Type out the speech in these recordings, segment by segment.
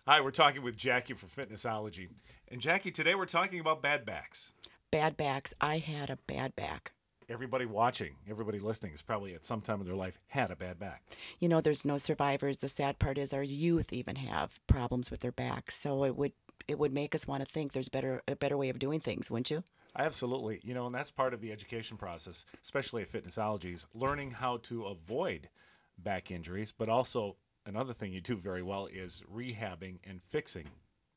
Hi, we're talking with Jackie for Fitnessology. And Jackie, today we're talking about bad backs. Bad backs. I had a bad back. Everybody watching, everybody listening has probably at some time in their life had a bad back. There's no survivors. The sad part is our youth even have problems with their backs. So it would make us want to think there's a better way of doing things, wouldn't you? Absolutely. And that's part of the education process, especially at Fitnessology, is learning how to avoid back injuries, but also another thing you do very well is rehabbing and fixing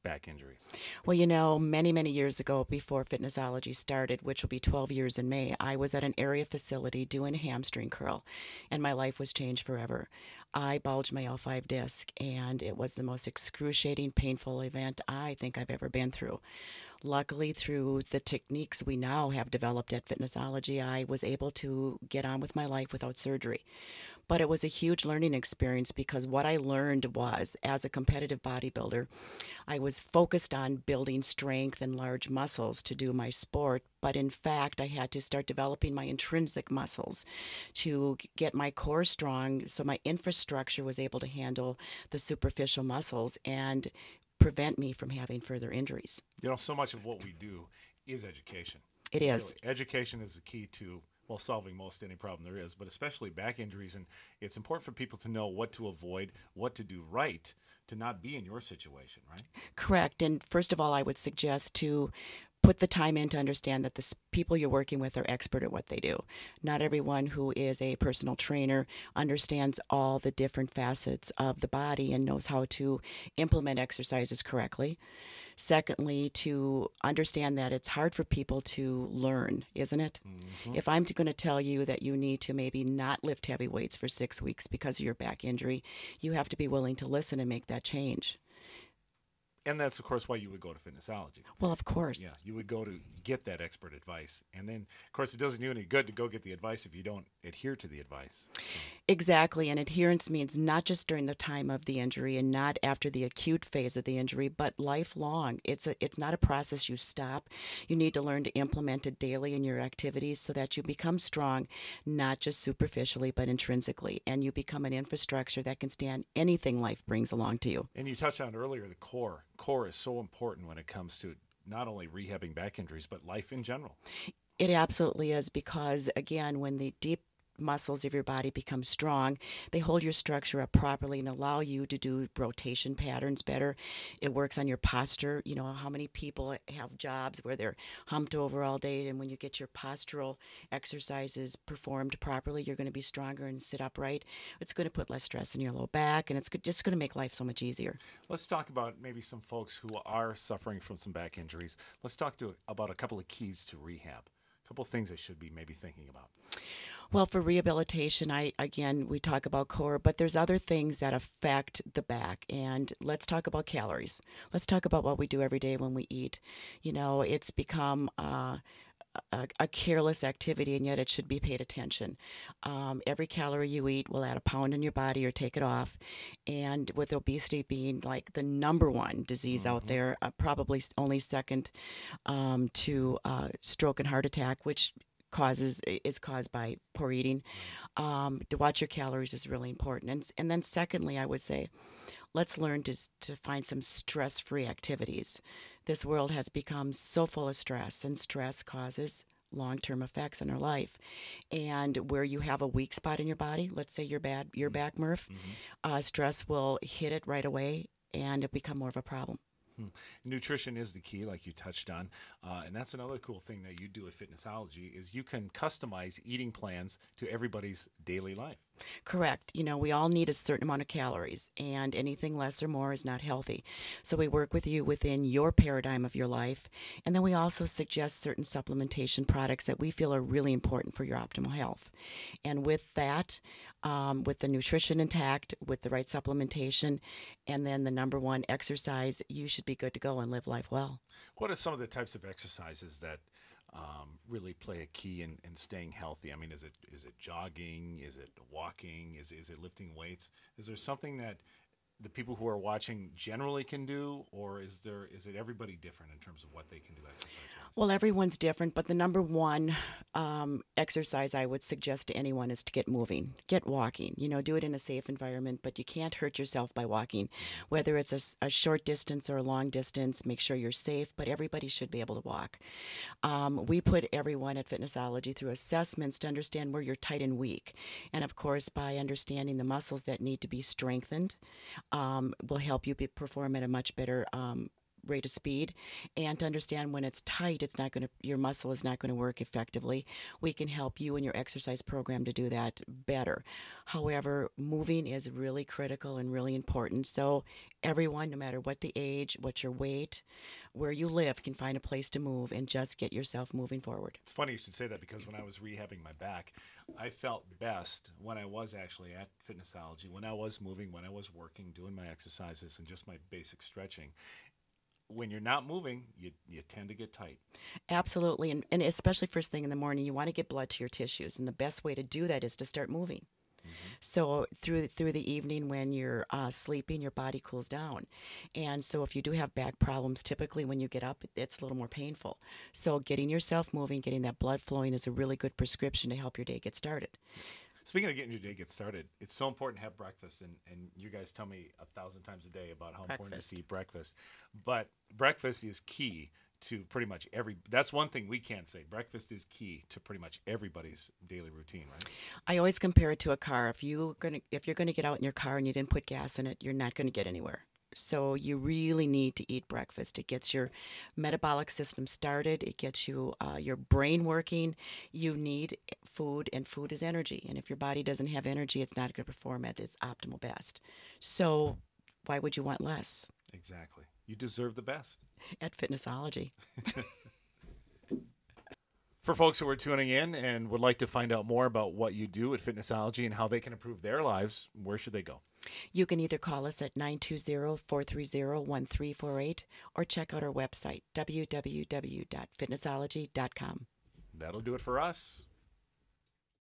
back injuries. Well, many, many years ago, before Fitnessology started, which will be 12 years in May, I was at an area facility doing a hamstring curl, and my life was changed forever. I bulged my L5 disc, and it was the most excruciating, painful event I think I've ever been through. Luckily, through the techniques we now have developed at Fitnessology, I was able to get on with my life without surgery. But it was a huge learning experience because what I learned was, as a competitive bodybuilder, I was focused on building strength and large muscles to do my sport, but in fact, I had to start developing my intrinsic muscles to get my core strong so my infrastructure was able to handle the superficial muscles and prevent me from having further injuries. So much of what we do is education. It Really, is. education is the key to solving most any problem there is, but especially back injuries. And it's important for people to know what to avoid, what to do right to not be in your situation, right? Correct. And first of all, I would suggest to put the time in to understand that the people you're working with are expert at what they do. Not everyone who is a personal trainer understands all the different facets of the body and knows how to implement exercises correctly. Secondly, to understand that it's hard for people to learn, isn't it? Hmm. If I'm going to tell you that you need to maybe not lift heavy weights for 6 weeks because of your back injury, you have to be willing to listen and make that change. And that's, of course, why you would go to Fitnessology. Well, of Yeah, course. you would go to get that expert advice. And then, of course, it doesn't do any good to go get the advice if you don't adhere to the advice. So, Exactly. And adherence means not just during the time of the injury and not after the acute phase of the injury, but lifelong. It's not a process you stop. You need to learn to implement it daily in your activities so that you become strong, not just superficially, but intrinsically. And you become an infrastructure that can stand anything life brings along to you. and you touched on earlier the core. Core is so important when it comes to not only rehabbing back injuries, but life in general. It absolutely is because, again, when the deep muscles of your body become strong, they hold your structure up properly and allow you to do rotation patterns better. It works on your posture. You know, how many people have jobs where they're humped over all day, and when you get your postural exercises performed properly, you're going to be stronger and sit upright. It's going to put less stress in your low back, and it's just going to make life so much easier. Let's talk about maybe some folks who are suffering from some back injuries. Let's talk about a couple of keys to rehab. A couple of things they should be maybe thinking about. Well, for rehabilitation, we talk about core, but there's other things that affect the back. And let's talk about calories. Let's talk about what we do every day when we eat. It's become a careless activity, and yet it should be paid attention. Every calorie you eat will add a pound in your body or take it off. And with obesity being like the number one disease out Hmm. there, probably only second to stroke and heart attack, which causes is caused by poor eating. Right. To watch your calories is really important. And then secondly, I would say let's learn to find some stress-free activities. This world has become so full of stress, and stress causes long-term effects on our life. And where you have a weak spot in your body, let's say your back, Murph, Mm-hmm. stress will hit it right away, and it become more of a problem. Hmm. Nutrition is the key, like you touched on, and that's another cool thing that you do at Fitnessology is you can customize eating plans to everybody's daily life. Correct. We all need a certain amount of calories, and anything less or more is not healthy. So we work with you within your paradigm of your life, and then we also suggest certain supplementation products that we feel are really important for your optimal health. And with that, with the nutrition intact, with the right supplementation, and then the number one exercise, you should be good to go and live life well. What are some of the types of exercises that really play a key in staying healthy? I mean, is it jogging? Is it walking? Is it lifting weights? Is there something that the people who are watching generally can do, or is it everybody different in terms of what they can do exercise wise? Well, everyone's different, but the number one exercise I would suggest to anyone is to get moving, get walking. Do it in a safe environment, but you can't hurt yourself by walking. Mm-hmm. Whether it's a short distance or a long distance, make sure you're safe, but everybody should be able to walk. We put everyone at Fitnessology through assessments to understand where you're tight and weak. And of course, by understanding the muscles that need to be strengthened, will help you perform at a much better rate of speed. And to understand when it's tight, your muscle is not going to work effectively. We can help you in your exercise program to do that better. However, moving is really critical and really important. So everyone, no matter what the age, what your weight, where you live, can find a place to move and just get yourself moving forward. It's funny you should say that, because when I was rehabbing my back, I felt best when I was actually at Fitnessology, when I was moving, when I was working, doing my exercises and just my basic stretching. When you're not moving, you tend to get tight. Absolutely. And especially first thing in the morning, you want to get blood to your tissues. And the best way to do that is to start moving. Mm-hmm. So through the evening when you're sleeping, your body cools down, and so if you do have back problems, typically when you get up, it's a little more painful. So getting yourself moving, getting that blood flowing, is a really good prescription to help your day get started. Speaking of getting your day get started, it's so important to have breakfast, and you guys tell me 1,000 times a day about how important it is to eat breakfast. But breakfast is key to pretty much that's one thing we can't say. Breakfast is key to pretty much everybody's daily routine, right? I always compare it to a car. If you're gonna get out in your car and you didn't put gas in it, you're not gonna get anywhere. So you really need to eat breakfast. It gets your metabolic system started. It gets your brain working. You need food, and food is energy. And if your body doesn't have energy, it's not going to perform at its optimal best. So why would you want less Exactly. You deserve the best. at Fitnessology? For folks who are tuning in and would like to find out more about what you do at Fitnessology and how they can improve their lives, where should they go? You can either call us at 920-430-1348 or check out our website, www.fitnessology.com. That'll do it for us.